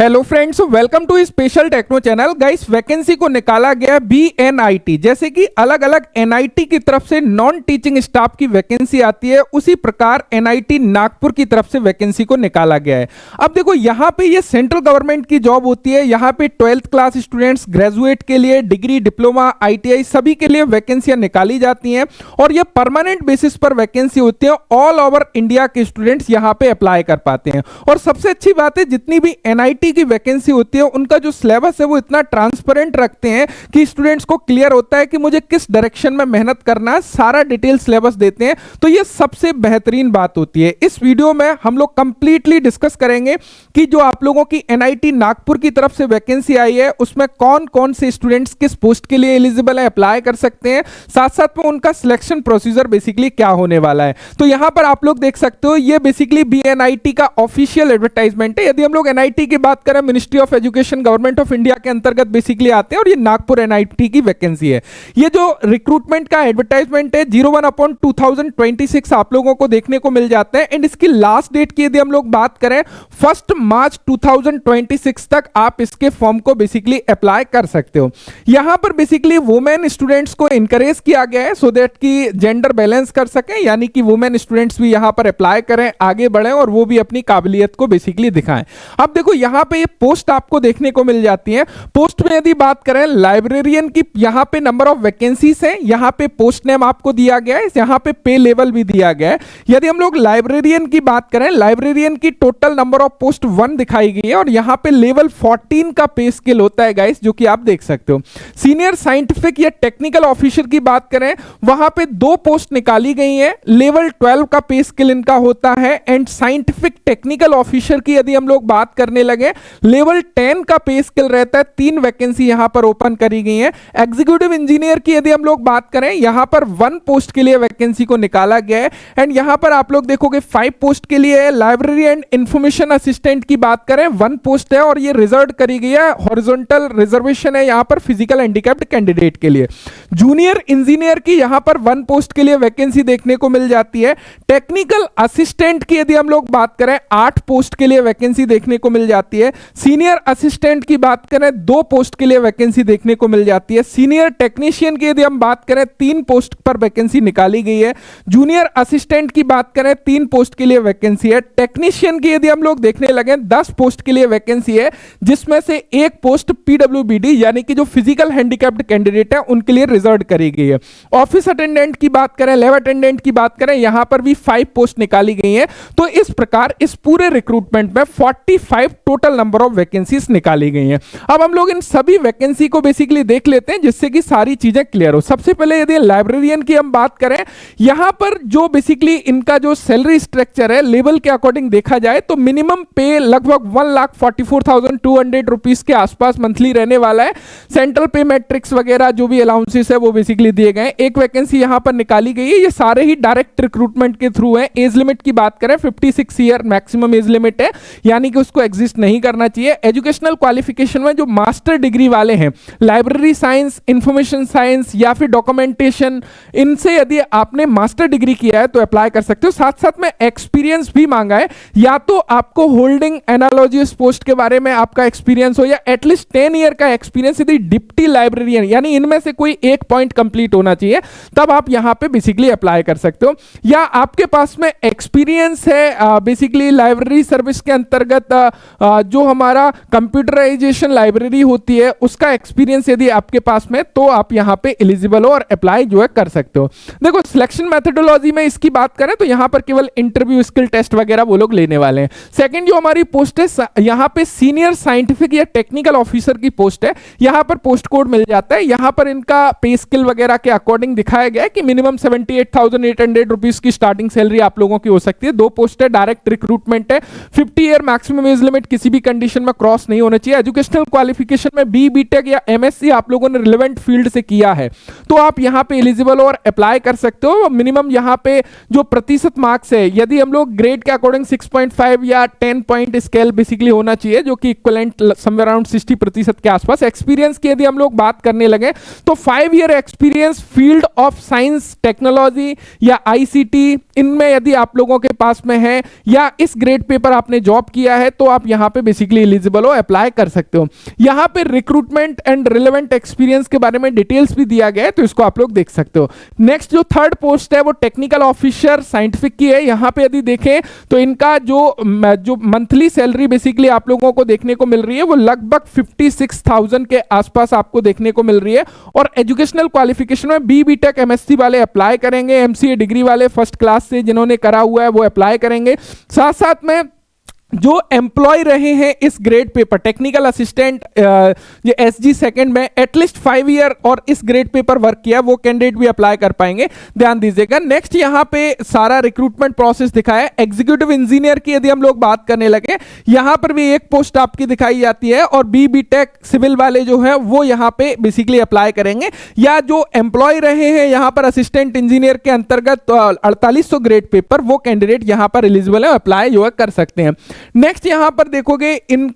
Hello friends, welcome to special techno channel. Guys, vacancy को निकाला गया बीएनआईटी, जैसे कि अलग अलग एनआईटी की तरफ से नॉन टीचिंग स्टाफ की वैकेंसी आती है, उसी प्रकार एनआईटी नागपुर की तरफ से वैकेंसी को निकाला गया है। अब देखो, यहाँ पे ये सेंट्रल गवर्नमेंट की जॉब होती है। यहाँ पे 12th क्लास स्टूडेंट्स, ग्रेजुएट के लिए, डिग्री, डिप्लोमा, आईटीआई सभी के लिए वैकेंसियां निकाली जाती हैं और ये परमानेंट बेसिस पर वैकेंसी होती है। ऑल ओवर इंडिया के स्टूडेंट्स यहाँ पे अप्लाई कर पाते हैं। और सबसे अच्छी बात है, जितनी भी एनआईटी की वैकेंसी होती है उनका जो सिलेबस है वो इतना ट्रांसपेरेंट रखते हैं कि स्टूडेंट्स को क्लियर होता है कि मुझे किस डायरेक्शन में मेहनत करना है। सारा डिटेल सिलेबस देते हैं, तो ये सबसे बेहतरीन बात होती है। इस वीडियो में हम लोग कंप्लीटली डिस्कस करेंगे कि जो आप लोगों की एनआईटी नागपुर की तरफ से वैकेंसी आई है उसमें कौन कौन से स्टूडेंट्स किस पोस्ट के लिए एलिजिबल है, अप्लाई कर सकते हैं, साथ साथ में उनका सिलेक्शन प्रोसीजर बेसिकली क्या होने वाला है। तो यहां पर आप लोग देख सकते हो, ये बेसिकली बीएनआईटी का ऑफिशियल एडवर्टाइजमेंट है। यदि हम लोग एनआईटी की बात करें, ministry of education, government of India के अंतर्गत बेसिकली आते हैं और ये नागपुर एनआईटी की वैकेंसी है। ये जो रिक्रूटमेंट का एडवर्टाइजमेंट है 01/2026 आप लोगों को देखने को मिल जाता है। एंड इसकी लास्ट डेट की यदि हम लोग बात करें 1 मार्च 2026 तक आप इसके फॉर्म को बेसिकली अप्लाई कर सकते हो। यहां पर बेसिकली वुमेन स्टूडेंट्स को इंकरेज किया गया है सो दैट कि जेंडर बैलेंस कर सके, यानी कि वुमेन स्टूडेंट्स भी यहां पर अप्लाई करें, आगे बढ़ें और वो भी अपनी काबिलियत को बेसिकली दिखाएं। अब देखो, यहां पे ये पोस्ट आपको देखने को मिल जाती है। पोस्ट में यदि बात करें लाइब्रेरियन की, यहां पे नंबर ऑफ वैकेंसीज है, यहां पे पोस्ट नेम आपको दिया गया है, यहां पे पे लेवल भी दिया गया है। यदि हम लोग लाइब्रेरियन की बात करें, लाइब्रेरियन की टोटल नंबर ऑफ पोस्ट 1 दिखाई गई है और यहां पे लेवल 14 का पे स्केल होता है गाइस, जो कि आप देख सकते हो। सीनियर साइंटिफिक या टेक्निकल ऑफिसर की बात करें, वहां पे 2 पोस्ट निकाली गई है, लेवल 12 का पे स्केल इनका होता है। एंड साइंटिफिक टेक्निकल ऑफिसर की यदि हम लोग बात करने लगे, लेवल 10 का पे स्केल रहता है। 3 वैकेंसी यहां पर ओपन करी गई है। एग्जीक्यूटिव इंजीनियर की यदि हम लोग बात करें, यहां पर 1 पोस्ट के लिए वैकेंसी को निकाला गया है। एंड यहां पर आप लोग देखोगे 5 पोस्ट के लिए। लाइब्रेरी एंड इंफॉर्मेशन असिस्टेंट की बात करें, 1 पोस्ट है और ये रिजर्व करी गई है, हॉरिजॉन्टल रिजर्वेशन है यहां पर फिजिकल हैंडिकैप्ड कैंडिडेट के लिए। जूनियर इंजीनियर की यहां पर 1 पोस्ट के लिए वैकेंसी देखने को मिल जाती है। टेक्निकल असिस्टेंट की यदि हम लोग बात करें, 8 पोस्ट के लिए वैकेंसी देखने को मिल जाती है। सीनियर असिस्टेंट की बात करें, 2 पोस्ट के लिए वैकेंसी देखने को मिल जाती है। सीनियर टेक्नीशियन की यदि हम बात करें, 3 पोस्ट पर वैकेंसी निकाली गई है। जूनियर असिस्टेंट की बात करें, 3 पोस्ट के लिए वैकेंसी है। टेक्नीशियन की यदि हम लोग देखने लगे, 10 पोस्ट के लिए वैकेंसी है, जिसमें से 1 पोस्ट पीडब्ल्यूबीडी यानी कि जो फिजिकल हैंडिकैप्ड कैंडिडेट है उनके लिए रिजर्व करी गई है। ऑफिस अटेंडेंट की बात करें, लैब अटेंडेंट की बात करें, यहां पर भी 5 पोस्ट निकाली गई है। तो इस प्रकार इस पूरे रिक्रूटमेंट में 45 टोटल नंबर ऑफ वैकेंसीज निकाली गई हैं। अब हम लोग इन सभी वैकेंसी को बेसिकली देख लेते हैं, जिससे कि सारी चीजें क्लियर हो। सबसे पहले यदि लाइब्रेरियन की हम बात करें, यहां पर जो बेसिकली इनका जो सैलरी स्ट्रक्चर है लेवल के अकॉर्डिंग देखा जाए तो मिनिमम पे लगभग 1,44,200 रुपीज के आसपास मंथली रहने वाला है। सेंट्रल पे मैट्रिक्स वगैरह जो भी अलाउंसेस है वो बेसिकली दिए गए। एक वैकेंसी यहां पर निकाली गई है, ये सारे ही डायरेक्ट रिक्रूटमेंट के थ्रू है। एज लिमिट की बात करें, 56 ईयर मैक्सिमम एज लिमिट है, यानी कि उसको एग्जिस्ट नहीं करना चाहिए। एजुकेशनल क्वालिफिकेशन में जो मास्टर डिग्री वाले हैं, लाइब्रेरी साइंस, इंफॉर्मेशन साइंस या फिर डॉक्यूमेंटेशन, इनसे यदि आपने मास्टर डिग्री किया है तो अप्लाई कर सकते हो। साथ साथ में एक्सपीरियंस भी मांगा है, या तो आपको होल्डिंग एनालॉजिस्ट पोस्ट के बारे में आपका एक्सपीरियंस हो या एटलीस्ट 10 ईयर का एक्सपीरियंस यदि डिप्टी लाइब्रेरियन, यानी इनमें से कोई एक पॉइंट कंप्लीट होना चाहिए, तब आप यहां पे बेसिकली अप्लाई कर सकते हो। या आपके पास में एक्सपीरियंस है बेसिकली लाइब्रेरी सर्विस के अंतर्गत जो हमारा कंप्यूटराइजेशन लाइब्रेरी होती है उसका एक्सपीरियंस यदि आपके पास में, तो आप यहां पे एलिजिबल हो और अप्लाई जो है कर सकते हो। देखो, सिलेक्शन मेथोडोलॉजी में इसकी बात करें तो यहां पर केवल इंटरव्यू, स्किल टेस्ट वगैरह वो लोग लेने वाले हैं। सेकंड जो हमारी पोस्ट है, यहां पे सीनियर साइंटिफिक या टेक्निकल ऑफिसर की पोस्ट है। यहां पर पोस्ट कोड मिल जाता है, यहां पर इनका पे स्किल वगैरह के अकॉर्डिंग दिखाया गया है कि मिनिमम 78,800 रुपीज की स्टार्टिंग सैलरी आप लोगों की हो सकती है। 2 पोस्ट है, डायरेक्ट रिक्रूटमेंट है। 50 ईयर मैक्सिमम एज लिमिट किसी भी कंडीशन में क्रॉस नहीं होना चाहिए। एजुकेशनल क्वालिफिकेशन में बीटेक या एमएससी आप लोगों ने रिलेवेंट फील्ड से किया है तो आप यहां पे एलिजिबल हो और अप्लाई कर सकते हो। मिनिमम यहां पे जो प्रतिशत मार्क्स है, यदि हम लोग ग्रेड के अकॉर्डिंग 6.5 या 10 पॉइंट स्केल बेसिकली होना चाहिए, जो कि इक्विवेलेंट समवेयर अराउंड 60% के आसपास। एक्सपीरियंस की यदि हम लोग बात करने लगे तो 5 5 year experience field of science technology या आईसीटी, इनमें यदि आप लोगों के पास में है या इस ग्रेड पे पर आपने जॉब किया है तो आप यहां पे बेसिकली एलिजिबल हो, अप्लाई कर सकते हो। यहां पे रिक्रूटमेंट एंड रिलेवेंट एक्सपीरियंस के बारे में डिटेल्स भी दिया गया है, तो इसको आप लोग देख सकते हो। नेक्स्ट जो थर्ड पोस्ट है वो टेक्निकल ऑफिसर साइंटिफिक की है। यहां पे यदि देखें तो इनका जो मंथली सैलरी बेसिकली आप लोगों को देखने को मिल रही है वो लगभग 56,000 के आसपास आपको देखने को मिल रही है। और एजुकेशनल क्वालिफिकेशन में बी टेक एमएससी वाले अप्लाई करेंगे, एमसीए डिग्री वाले फर्स्ट क्लास से जिन्होंने करा हुआ है वो अप्लाई करेंगे। साथ साथ में जो एम्प्लॉय रहे हैं इस ग्रेड पे पर टेक्निकल असिस्टेंट ये एसजी सेकंड में एटलीस्ट 5 ईयर और इस ग्रेड पे पर वर्क किया वो कैंडिडेट भी अप्लाई कर पाएंगे, ध्यान दीजिएगा। नेक्स्ट यहां पे सारा रिक्रूटमेंट प्रोसेस दिखाया है। एग्जीक्यूटिव इंजीनियर की यदि हम लोग बात करने लगे, यहां पर भी एक पोस्ट आपकी दिखाई जाती है और बी टेक सिविल वाले जो है वो यहां पे बेसिकली अप्लाई करेंगे। या जो एम्प्लॉय रहे हैं यहां पर असिस्टेंट इंजीनियर के अंतर्गत 4800 ग्रेड पे पर वो कैंडिडेट यहां पर एलिजिबल है, अप्लाई जो है कर सकते हैं। नेक्स्ट यहां पर देखोगे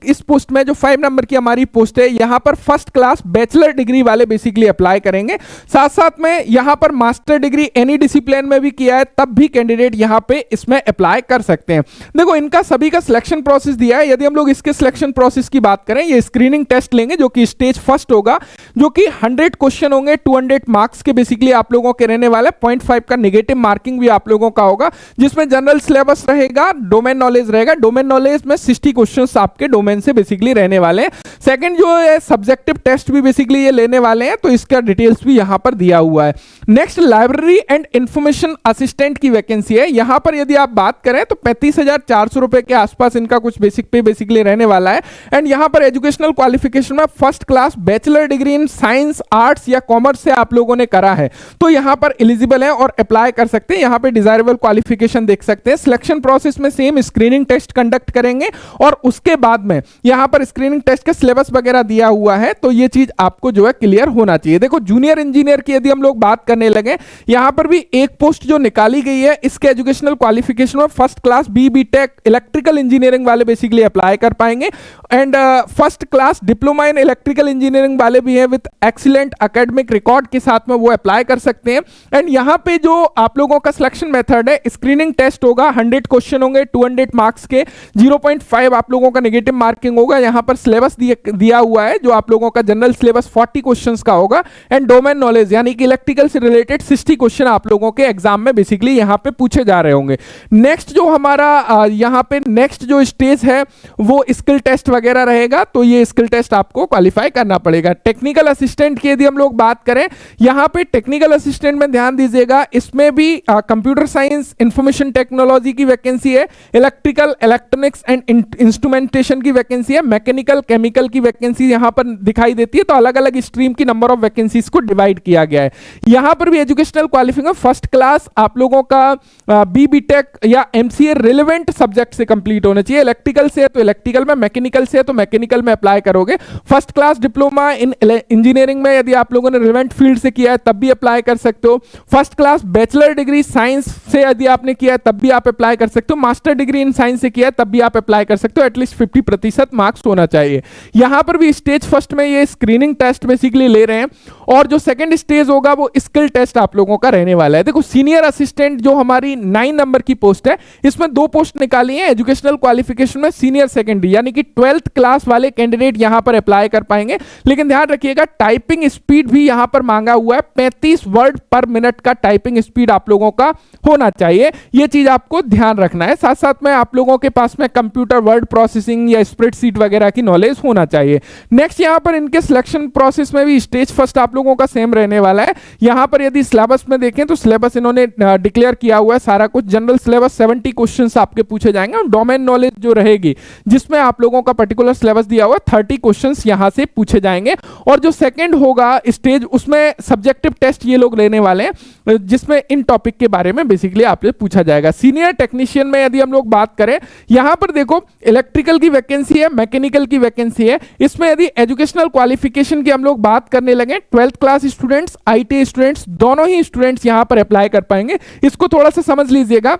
इस पोस्ट में जो 5 नंबर की हमारी पोस्ट है यहां पर फर्स्ट क्लास बैचलर डिग्री वाले बेसिकली अप्लाई करेंगे। साथ साथ में यहां पर मास्टर डिग्री एनी डिसिप्लिन में भी किया है तब भी कैंडिडेट यहां पे इसमें अप्लाई कर सकते हैं। देखो इनका सभी का सिलेक्शन प्रोसेस दिया है। यदि हम लोग इसके सिलेक्शन प्रोसेस की बात करें, ये स्क्रीनिंग टेस्ट लेंगे जो कि स्टेज फर्स्ट होगा, जो कि 100 क्वेश्चन होंगे, 200 मार्क्स के बेसिकली आप लोगों के रहने वाले। 0.5 का नेगेटिव मार्किंग भी आप लोगों का होगा, जिसमें जनरल सिलेबस रहेगा, डोमेन नॉलेज रहेगा। डोमेन नॉलेज में 60 क्वेश्चंस आपके डोमेन से बेसिकली रहने वाले हैं। सेकंड जो है सब्जेक्टिव टेस्ट भी बेसिकली ये लेने वाले हैं, तो इसका डिटेल्स भी यहां पर दिया हुआ है। Next library and information assistant की वैकेंसी है। यहां पर यदि आप बात करें तो 35,400 रुपए के आसपास इनका कुछ बेसिक पे बेसिकली रहने वाला है। एंड यहां पर एजुकेशनल क्वालिफिकेशन में first class bachelor degree in science, arts या कॉमर्स से आप लोगों ने करा है तो यहां पर एलिजिबल है और अप्लाई कर सकते हैं। यहां पर डिजायरेबल क्वालिफिकेशन देख सकते हैं। सिलेक्शन प्रोसेस में सेम स्क्रीनिंग टेस्ट कंडक्ट करेंगे और उसके बाद में यहां पर स्क्रीनिंग टेस्ट का सिलेबस वगैरह दिया हुआ है, तो ये चीज आपको जो है क्लियर होना चाहिए। देखो जूनियर इंजीनियर की यदि हम लोग बात करने लगे, यहां पर भी एक पोस्ट जो निकाली गई है, इसके एजुकेशनल क्वालिफिकेशन में first class B tech electrical engineering वाले बेसिकली अप्लाई कर पाएंगे। And first class diploma in electrical engineering वाले भी है विद एक्सीलेंट एकेडमिक रिकॉर्ड के साथ में वो अप्लाई कर सकते हैं। एंड यहां पे जो आप लोगों का सिलेक्शन मेथड है, स्क्रीनिंग टेस्ट होगा, 100 क्वेश्चन होंगे, 200 मार्क्स के, 0.5 आप लोगों का नेगेटिव मार्किंग होगा। यहां पर सिलेबस दिया हुआ है जो आप लोगों का जनरल सिलेबस 40 क्वेश्चंस का होगा। एंड डोमेन नॉलेज यानी कि इलेक्ट्रिकल से रिलेटेड 60 क्वेश्चन आप लोगों के एग्जाम में बेसिकली यहां पे पूछे जा रहे होंगे। नेक्स्ट जो हमारा यहां पे नेक्स्ट जो स्टेज है वो स्किल टेस्ट वगैरह रहेगा, तो ये स्किल टेस्ट आपको क्वालिफाई करना पड़ेगा। टेक्निकल असिस्टेंट की यदि हम लोग बात करें, यहां पे टेक्निकल असिस्टेंट में ध्यान दीजिएगा, इसमें भी कंप्यूटर साइंस, इंफॉर्मेशन टेक्नोलॉजी की वैकेंसी है, इलेक्ट्रिकल, इलेक्ट्रॉनिक्स एंड इंस्ट्रूमेंटेशन की वैकेंसी है, मैकेनिकल, केमिकल की वैकेंसी यहां पर दिखाई देती है। तो अलग अलग स्ट्रीम की नंबर ऑफ वैकेंसीज को डिवाइड किया गया है। यहां पर भी एजुकेशनल क्वालिफिकेशन फर्स्ट क्लास आप लोगों का बी टेक या एमसीए रिलेवेंट सब्जेक्ट से कंप्लीट होना चाहिए। इलेक्ट्रिकल से है तो इलेक्ट्रिकल में, मैकेनिकल से है तो मैकेनिकल में अप्लाई करोगे। फर्स्ट क्लास डिप्लोमा इन इंजीनियरिंग में यदि आप लोगों ने रिलेवेंट फील्ड से किया है तब भी अप्लाई कर सकते हो। First class bachelor degree science से यदि आपने किया है तब भी आप अप्लाई कर सकते हो। मास्टर डिग्री इन साइंस से किया है तब भी आप अप्लाई कर सकते हो। एटलीस्ट 50% मार्क्स होना चाहिए। यहां पर भी स्टेज फर्स्ट में ये स्क्रीनिंग टेस्ट बेसिकली ले रहे हैं और जो सेकंड स्टेज होगा वो स्किल टेस्ट आप लोगों का रहने वाला है। देखो सीनियर असिस्टेंट जो हमारी 9 नंबर की पोस्ट है, इसमें 2 पोस्ट निकाली है। एजुकेशनल क्वालिफिकेशन में सीनियर सेकेंडरी यानी कि 12th क्लास वाले कैंडिडेट यहां पर अप्लाई कर पाएंगे। लेकिन ध्यान रखिएगा टाइपिंग स्पीड भी यहां पर मांगा हुआ है, 35 वर्ड पर मिनट का टाइपिंग स्पीड आप लोगों का होना चाहिए। यह चीज आपको ध्यान रखना है। साथ साथ में आप लोगों के पास में कंप्यूटर वर्ड प्रोसेसिंग या स्प्रेडशीट वगैरह की नॉलेज होना चाहिए। नेक्स्ट यहां पर इनके सिलेक्शन प्रोसेस में भी स्टेज फर्स्ट आप लोगों का सेम रहने वाला है। यहां पर यदि सिलेबस में देखें तो सिलेबस इन्होंने डिक्लेयर किया हुआ है सारा कुछ। जनरल सिलेबस 70 क्वेश्चंस आपके पूछे जाएंगे और डोमेन नॉलेज जो रहेगी जिसमें आप लोगों का पर्टिकुलर सिलेबस दिया हुआ है 30 क्वेश्चंस यहां से पूछे जाएंगे। और जो सेकंड होगा स्टेज उसमें सब्जेक्टिव टेस्ट ये लोग लेने वाले हैं जिसमें इन टॉपिक के बारे में बेसिकली आपसे पूछा जाएगा। सीनियर टेक्नीशियन में यदि हम लोग बात करें, यहां पर देखो इलेक्ट्रिकल की वैकेंसी है, मैकेनिकल की वैकेंसी है। इसमें यदि एजुकेशनल क्वालिफिकेशन की हम लोग बात करने लगे, 12th class students, IT students, दोनों ही स्टूडेंट्स यहां पर अप्लाई कर पाएंगे। इसको थोड़ा सा समझ लीजिएगा।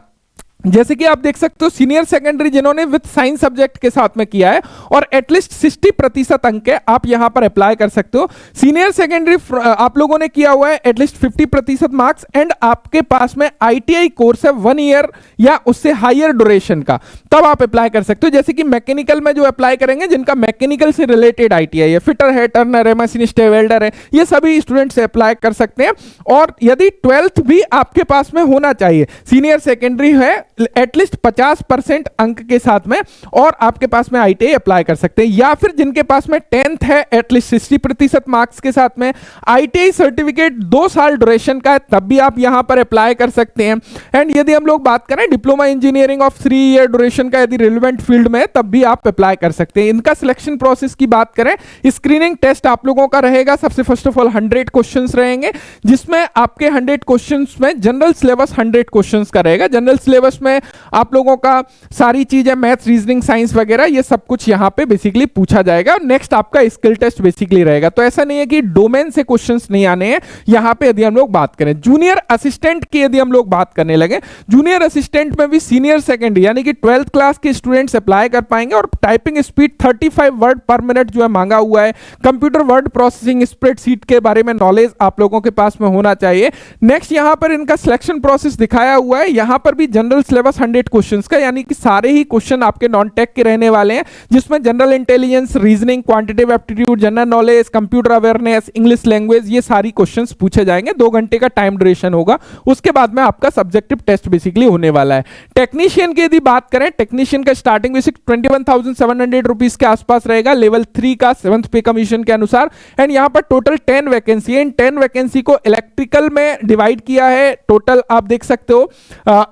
जैसे कि आप देख सकते हो सीनियर सेकेंडरी जिन्होंने विद साइंस सब्जेक्ट के साथ में किया है और एटलीस्ट 60% अंक है, आप यहां पर अप्लाई कर सकते हो। सीनियर सेकेंडरी आप लोगों ने किया हुआ है एटलीस्ट 50% मार्क्स एंड आपके पास में आईटीआई कोर्स है 1 ईयर या उससे हायर ड्यूरेशन का, तब आप अप्लाई कर सकते हो। जैसे कि मैकेनिकल में जो अप्लाई करेंगे जिनका मैकेनिकल से रिलेटेड आईटीआई है, फिटर है, टर्नर है, मशीनिस्ट है, वेल्डर है, ये सभी स्टूडेंट्स अप्लाई कर सकते हैं। और यदि 12th भी आपके पास में होना चाहिए, सीनियर सेकेंडरी है एटलीस्ट 50% अंक के साथ में, और आपके पास में आईटीआई अप्लाई कर सकते हैं। या फिर जिनके पास में 10th है एटलीस्ट 60% मार्क्स के साथ में, आईटीआई सर्टिफिकेट 2 साल ड्यूरेशन का है, तब भी आप यहां पर अप्लाई कर सकते हैं। एंड यदि हम लोग बात करें diploma engineering of 3 year duration का, यदि रिलेवेंट फील्ड में, तब भी आप अप्लाई कर सकते हैं। इनका सिलेक्शन प्रोसेस की बात करें, स्क्रीनिंग टेस्ट आप लोगों का रहेगा। सबसे फर्स्ट ऑफ ऑल 100 क्वेश्चंस रहेंगे, जिसमें आपके 100 क्वेश्चंस में जनरल सिलेबस 100 क्वेश्चंस का रहेगा। जनरल सिलेबस में आप लोगों का सारी चीजें मैथ्स, रीजनिंग, साइंस वगैरह ये सब कुछ यहां पे बेसिकली पूछा जाएगा। नेक्स्ट आपका स्किल टेस्ट बेसिकली रहेगा। तो ऐसा नहीं है कि डोमेन से क्वेश्चंस नहीं आने हैं यहां पे। यदि हम लोग बात करें जूनियर असिस्टेंट की, यदि हम लोग बात करने लगे, जूनियर असिस्टेंट में भी सीनियर सेकेंडरी यानी कि 12th क्लास के स्टूडेंट्स अप्लाई कर पाएंगे। और टाइपिंग स्पीड 35 वर्ड पर मिनट जो है मांगा हुआ है। कंप्यूटर वर्ड प्रोसेसिंग, स्प्रेडशीट के बारे में नॉलेज आप लोगों के पास में होना चाहिए। नेक्स्ट यहां पर इनका सिलेक्शन प्रोसेस दिखाया हुआ है। यहां पर भी जनरल सिलेबस 100 क्वेश्चंस का, यानी कि सारे ही क्वेश्चन आपके नॉन टेक के रहने वाले हैं, जिसमें general intelligence, reasoning, quantitative aptitude, general knowledge, computer awareness, English language, ये सारी क्वेश्चंस पूछे जाएंगे। 2 घंटे का टाइम ड्यूरेशन होगा। उसके बाद में आपका सब्जेक्टिव टेस्ट बेसिकली होने वाला है। टेक्नीशियन की यदि बात करें, टेक्नीशियन का स्टार्टिंग बेसिक 21,700 रुपीज के आसपास रहेगा, लेवल 3 का 7th पे कमीशन के अनुसार। एंड यहां पर टोटल 10 वैकेंसी है। इन 10 वैकेंसी को इलेक्ट्रिकल में डिवाइड किया है, टोटल आप देख सकते हो,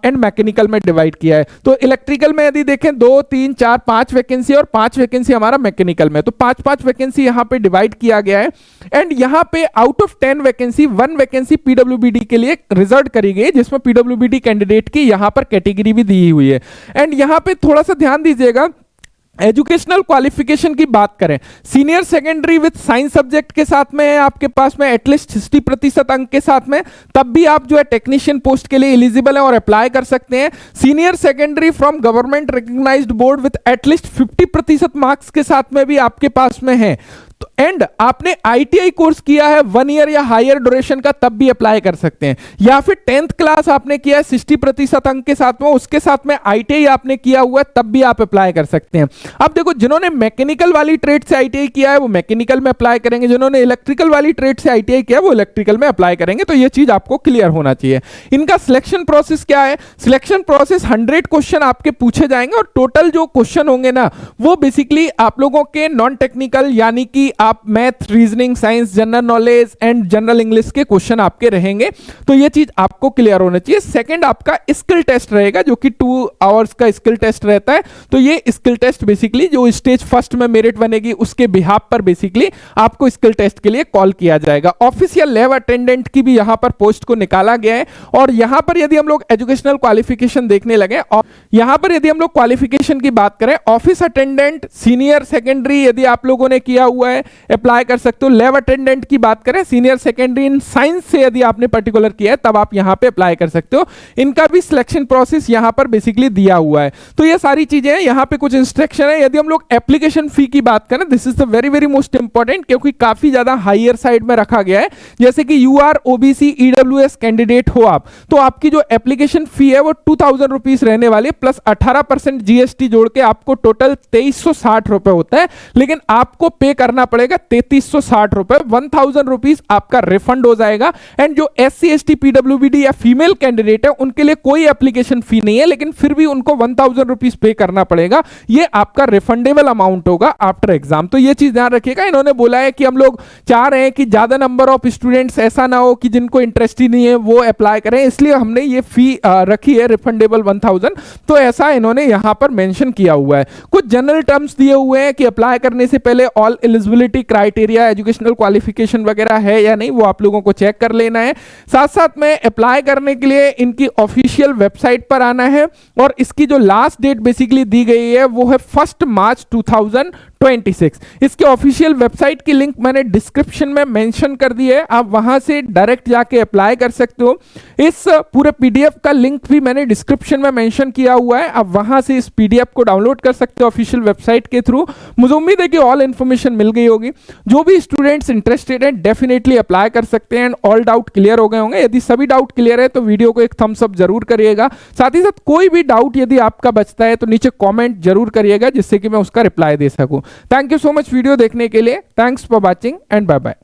एंड मैकेनिकल में डिवाइड किया है। तो इलेक्ट्रिकल में यदि देखें 2, 3, 4, 5 वैकेंसी, और 5 वैकेंसी हमारा मैकेनिकल में, तो 5-5 वैकेंसी यहां पे डिवाइड किया गया है। एंड यहां पे out of 10 vacancy 1 vacancy PWBD के लिए रिजर्व करी गई, जिसमें पीडब्ल्यूबीडी कैंडिडेट की यहां पर कैटेगरी भी दी हुई है। एंड यहां पे थोड़ा सा ध्यान दीजिएगा, एजुकेशनल क्वालिफिकेशन की बात करें, senior secondary with science subject के साथ में है आपके पास में एटलीस्ट 60% अंक के साथ में, तब भी आप जो है टेक्नीशियन पोस्ट के लिए एलिजिबल है और अप्लाई कर सकते हैं। Senior secondary from government recognised board with at least 50% marks के साथ में भी आपके पास में है। तो एंड आपने आईटीआई कोर्स किया है 1 ईयर या हायर ड्यूरेशन का, तब भी अप्लाई कर सकते हैं। या फिर 10th क्लास आपने किया है 60% अंक के साथ में, उसके साथ में आईटीआई आपने किया हुआ है, तब भी आप अप्लाई कर सकते हैं। अब देखो, जिन्होंने मैकेनिकल वाली ट्रेड से आईटीआई किया है वो मैकेनिकल में अप्लाई करेंगे, जिन्होंने इलेक्ट्रिकल वाली ट्रेड से आईटीआई किया है वो इलेक्ट्रिकल में अप्लाई करेंगे। तो ये चीज आपको क्लियर होना चाहिए। इनका सिलेक्शन प्रोसेस क्या है? सिलेक्शन प्रोसेस 100 क्वेश्चन आपके पूछे जाएंगे, और टोटल जो क्वेश्चन होंगे ना, वो बेसिकली आप लोगों के नॉन टेक्निकल यानी कि आप math, reasoning, science, general knowledge and general English के क्वेश्चन आपके रहेंगे। तो ये चीज आपको क्लियर होना चाहिए। सेकंड आपका स्किल टेस्ट रहेगा, जो कि 2 आवर्स का स्किल टेस्ट रहता है। तो ये स्किल टेस्ट बेसिकली जो स्टेज फर्स्ट में मेरिट बनेगी उसके बिहाफ पर बेसिकली आपको स्किल टेस्ट के लिए कॉल किया जाएगा। ऑफिशियल लैब अटेंडेंट की भी यहां पर पोस्ट को निकाला गया है। और यहां पर यदि हम लोग एजुकेशनल क्वालिफिकेशन देखने लगे, और यहां पर यदि हम लोग क्वालिफिकेशन की बात करें, ऑफिस अटेंडेंट सीनियर सेकेंडरी यदि आप लोगों ने किया हुआ है अप्लाई कर सकते हो। लैब अटेंडेंट की बात करें, सीनियर सेकेंडरी इन साइंस से यदि आपने पर्टिकुलर किया है, तब आप यहां पे अप्लाई कर सकते हो। इनका भी सिलेक्शन प्रोसेस यहां पर बेसिकली दिया हुआ है। तो ये सारी चीजें हैं, यहां पे कुछ इंस्ट्रक्शन है। यदि हम लोग एप्लीकेशन फी की बात करें, this is the very very most important, क्योंकि काफी ज्यादा हायर साइड में रखा गया है। जैसे कि you are OBC EWS candidate हो आप, तो आपकी जो एप्लीकेशन फी है वो 2000 रुपीज रहने वाली है, प्लस 18% जीएसटी जोड़ के आपको टोटल 2360 रुपए होता है। लेकिन आपको पे करना पड़ेगा 3360 रुपए। 1000 रुपीज आपका रिफंड हो जाएगा। एंड जो SC ST PWBD या फीमेल कैंडिडेट है उनके लिए कोई एप्लीकेशन फी नहीं है, लेकिन फिर भी उनको 1000 रुपीज पे करना पड़ेगा। ये आपका रिफंडेबल अमाउंट होगा आफ्टर एग्जाम। तो ये चीज ध्यान रखिएगा। इन्होंने बोला है कि हम लोग चाह रहे हैं कि ज्यादा नंबर ऑफ स्टूडेंट्स ऐसा ना हो कि जिनको इंटरेस्ट ही नहीं है वो अप्लाई करें, इसलिए हमने ये फी रखी है रिफंडेबल 1000। तो ऐसा इन्होंने यहां पर मेंशन किया हुआ है। कुछ जनरल टर्म्स दिए हुए हैं कि अप्लाई करने से पहले all eligibility criteria, educational qualification वगैरह है या नहीं, वो आप लोगों को चेक कर लेना है। साथ साथ में अप्लाई करने के लिए इनकी ऑफिशियल वेबसाइट पर आना है, और इसकी जो लास्ट डेट बेसिकली दी गई है वो है 1 मार्च 26। इसके ऑफिशियल वेबसाइट की लिंक मैंने डिस्क्रिप्शन में मेंशन कर दी है, आप वहां से डायरेक्ट जाके अप्लाई कर सकते हो। इस पूरे पीडीएफ का लिंक भी मैंने डिस्क्रिप्शन में मेंशन किया हुआ है, आप वहां से इस पीडीएफ को डाउनलोड कर सकते हो ऑफिशियल वेबसाइट के थ्रू। मुझे उम्मीद है कि ऑल इन्फॉर्मेशन मिल गई होगी। जो भी स्टूडेंट्स इंटरेस्टेड हैं डेफिनेटली अप्लाई कर सकते हैं एंड ऑल डाउट क्लियर हो गए होंगे। यदि सभी डाउट क्लियर है तो वीडियो को एक थम्स अप जरूर करिएगा। साथ ही साथ कोई भी डाउट यदि आपका बचता है तो नीचे कॉमेंट जरूर करिएगा, जिससे कि मैं उसका रिप्लाई दे सकूं। Thank you so much video देखने के लिए। Thanks for watching and bye bye.